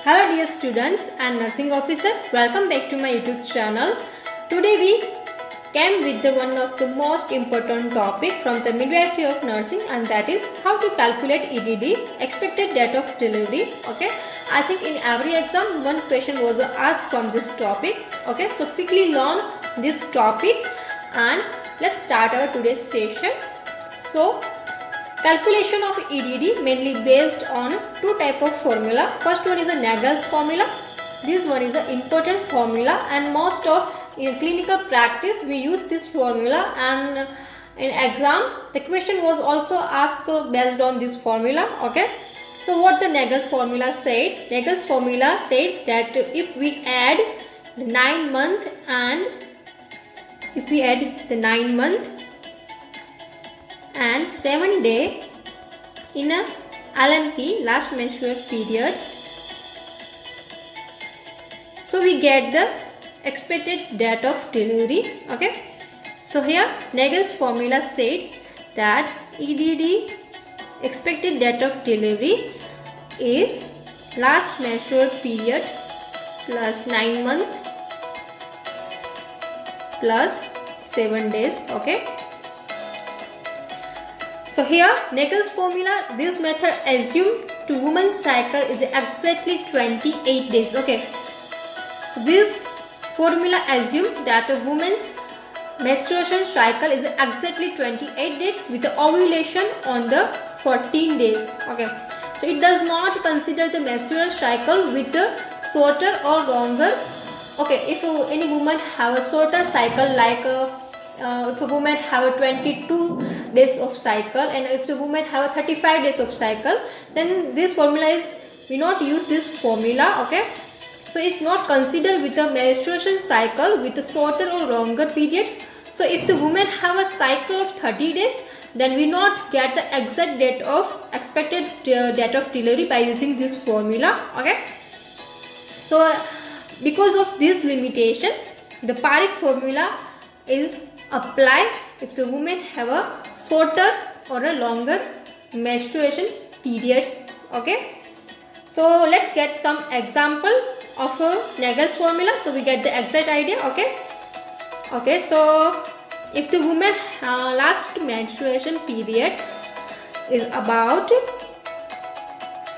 Hello dear students and nursing officer, welcome back to my YouTube channel. Today we came with one of the most important topic from the midwifery of nursing, and that is how to calculate EDD, expected date of delivery. Okay, I think in every exam one question was asked from this topic. Okay, so quickly learn this topic and let's start our today's session. So calculation of EDD mainly based on two type of formula. First one is a Nagel's formula. This one is an important formula, and most of in clinical practice we use this formula, and in exam the question was also asked based on this formula. Okay, so what the Nagel's formula said? Nagel's formula said that if we add the 9 month and if we add the 9 month and 7 day in a LMP, last menstrual period, so we get the expected date of delivery. Okay, so here Nagel's formula said that EDD, expected date of delivery, is last menstrual period plus 9 month plus 7 days. Okay, so here Nagel's formula, this method assume to woman's cycle is exactly 28 days. Okay, so this formula assume that a woman's menstruation cycle is exactly 28 days with the ovulation on the 14 days. Okay, so it does not consider the menstrual cycle with the shorter or longer. Okay, if any woman have a shorter cycle, like if a woman have a 22 days of cycle, and if the woman have a 35 days of cycle, then this formula is, we not use this formula. Okay, so it's not considered with the menstruation cycle with a shorter or longer period. So if the woman have a cycle of 30 days, then we not get the exact date of expected date of delivery by using this formula. Okay, so because of this limitation, the Parekh formula is applied if the woman have a shorter or a longer menstruation period. Okay, so let's get some example of a Nagel's formula so we get the exact idea. Okay, so if the woman last menstruation period is about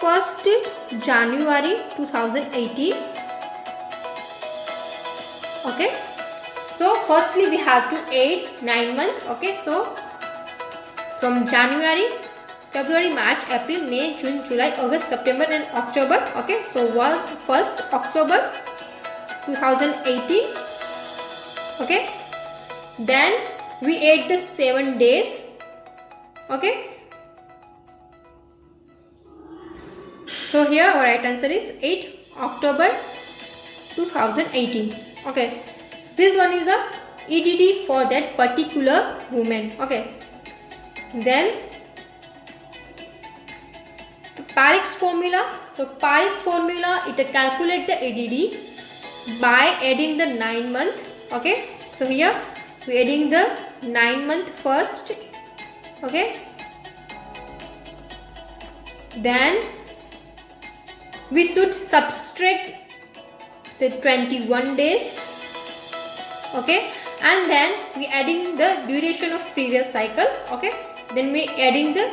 1st January 2018. Okay, so firstly we have to add 9 months. Okay, so from January, February, March, April, May, June, July, August, September and October. Okay, so 1st October 2018. Okay, then we add the 7 days. Okay, so here our right answer is 8 October 2018. Okay, so this one is a EDD for that particular woman. Okay, then Parekh's formula. So Parekh formula, it calculate the EDD by adding the 9 month. Okay, so here we adding the 9 month first. Okay, then we should subtract the 21 days. Okay, and then we adding the duration of previous cycle. Okay, then we adding the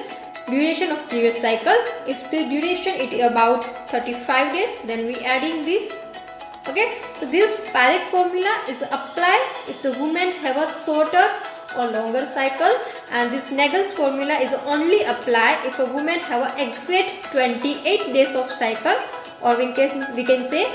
duration of previous cycle. If the duration is about 35 days, then we adding this. Okay, so this Parekh formula is applied if the woman have a shorter or longer cycle, and this Nagel's formula is only applied if a woman have a exact 28 days of cycle, or we can say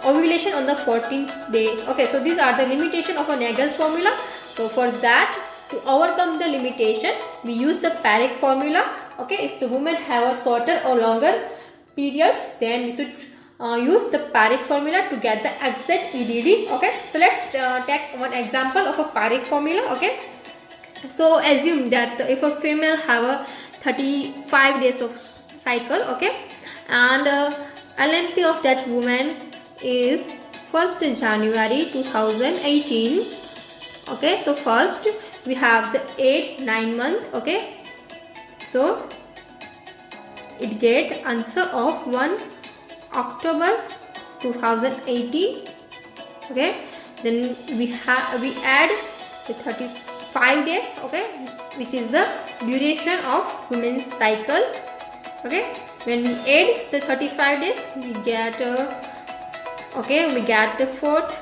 ovulation on the 14th day. Okay, so these are the limitation of a Nagel's formula. So for that, to overcome the limitation, we use the Parekh formula. Okay, if the woman have a shorter or longer periods, then we should use the Parekh formula to get the exact EDD. Okay, so let's take one example of a Parekh formula. Okay, so assume that if a female have a 35 days of cycle. Okay, and LMP of that woman is 1st January 2018. Okay, so first we have the 9 month. Okay, so it get answer of October 2018. Okay, then we add the 35 days, okay, which is the duration of women's cycle. Okay, when we add the 35 days, we get the 4th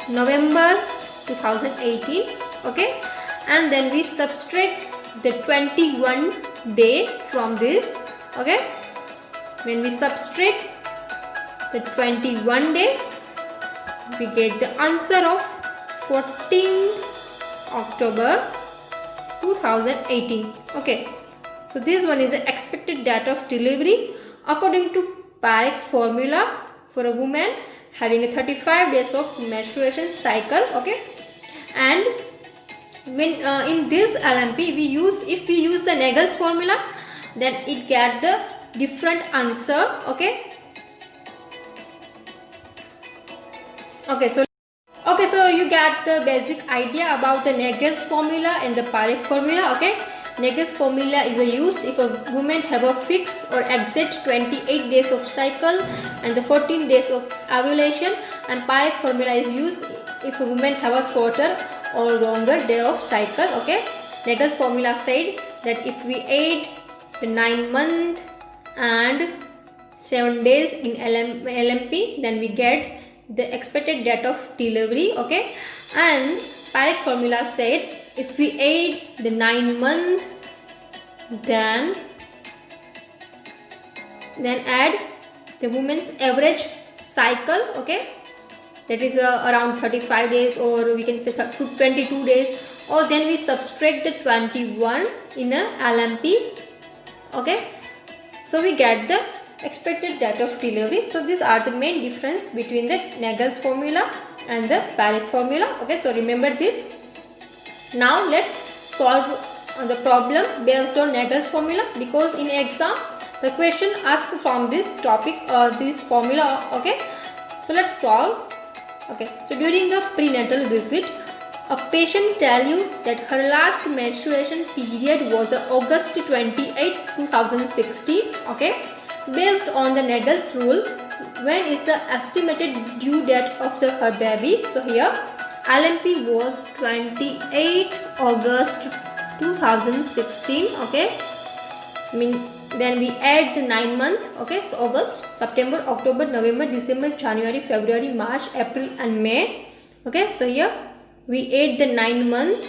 November 2018. Okay, and then we subtract the 21 day from this. Okay, when we subtract the 21 days, we get the answer of 14 October 2018. Okay, so this one is the expected date of delivery according to Parekh formula for a woman having a 35 days of menstruation cycle. Okay, and when in this LMP if we use the Nagel's formula, then it get the different answer. Okay, so you get the basic idea about the Nagel's formula and the Parekh formula. Okay, Nagel's formula is used if a woman have a fixed or exact 28 days of cycle and the 14 days of ovulation, and Parekh formula is used if a woman have a shorter or longer day of cycle. Okay, Nagel's formula said that if we add the 9 months and 7 days in LMP, then we get the expected date of delivery. Okay, and Parekh formula said if we add the 9 months, then add the woman's average cycle. Okay, that is around 35 days, or we can say 22 days, or then we subtract the 21 in a LMP. Okay, so we get the expected date of delivery. So these are the main difference between the Nagel's formula and the Parekh formula. Okay, so remember this. Now let's solve the problem based on Nagel's formula, because in exam the question asked from this topic this formula. Okay, so let's solve. Okay, so during a prenatal visit, a patient tell you that her last menstruation period was August 28, 2016. Okay, based on the Nagel's rule, when is the estimated due date of her baby? So here LMP was 28 August 2016. Okay, then we add the 9 months. Okay, so August, September, October, November, December, January, February, March, April and May. Okay, so here we add the 9 months.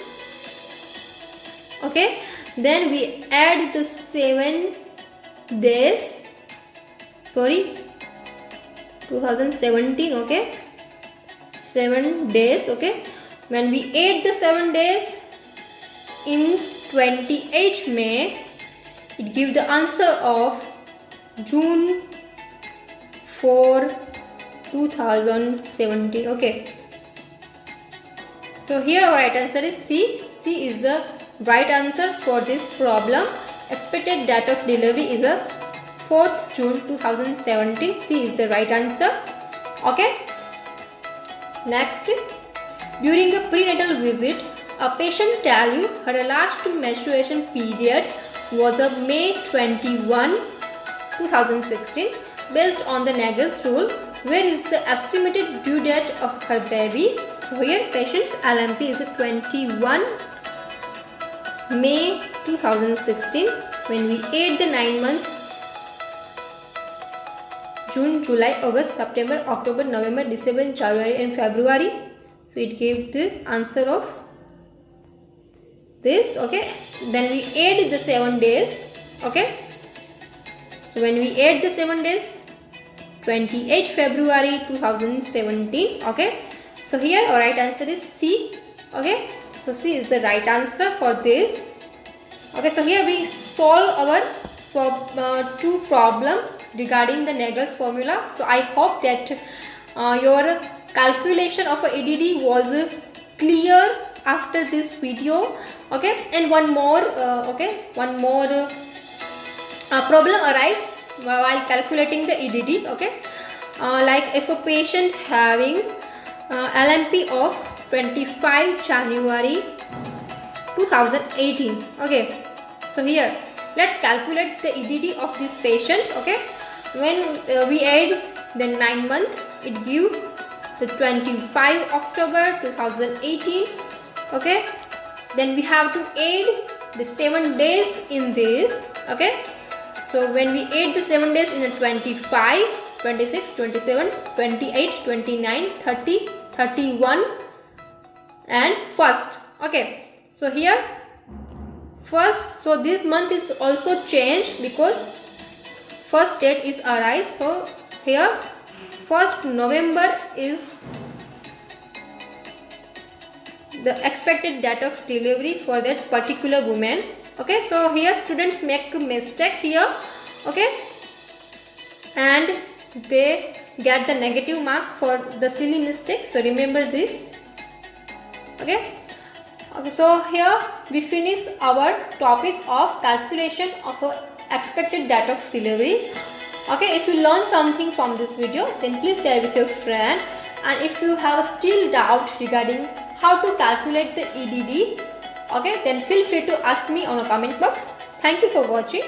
Okay, then we add the 7 days. 2017. Okay, 7 days. Okay, when we add the 7 days in 28 May, it gives the answer of June 4, 2017. Okay, so here our right answer is C. C is the right answer for this problem. Expected date of delivery is a 4th June 2017. C is the right answer. Okay, next, during a prenatal visit, a patient tell you her last menstruation period was May 21, 2016. Based on the Nagel's rule, where is the estimated due date of her baby? So here patient's LMP is 21 May 2016. When we add the 9 months, June, July, August, September, October, November, December, January and February, so it gives the answer of this. Okay, then we add the 7 days. Okay, so when we add the 7 days, 28 February 2017. Okay, so here our right answer is C. Okay, so C is the right answer for this. Okay, so here we solve our two problem regarding the Nagel's formula. So I hope that your calculation of a EDD was clear after this video. Okay, and one more problem arise while calculating the EDD. Okay, like if a patient having LMP of 25 January 2018. Okay, so here let's calculate the EDD of this patient. Okay, when we add the 9 month, it give the 25 October 2018. Okay, then we have to add the 7 days in this. Okay, so when we add the 7 days in the 25, 26, 27, 28, 29, 30, 31 and 1st. Okay, so here first, so this month is also changed because first date is arise. So here 1st November is the expected date of delivery for that particular woman. Okay, so here students make a mistake here. Okay, and they get the negative mark for the silly mistake. So remember this. Okay, so here we finish our topic of calculation of a expected date of delivery. Okay, if you learn something from this video, then please share with your friend. And if you have still doubt regarding how to calculate the EDD, okay, then feel free to ask me on a comment box. Thank you for watching.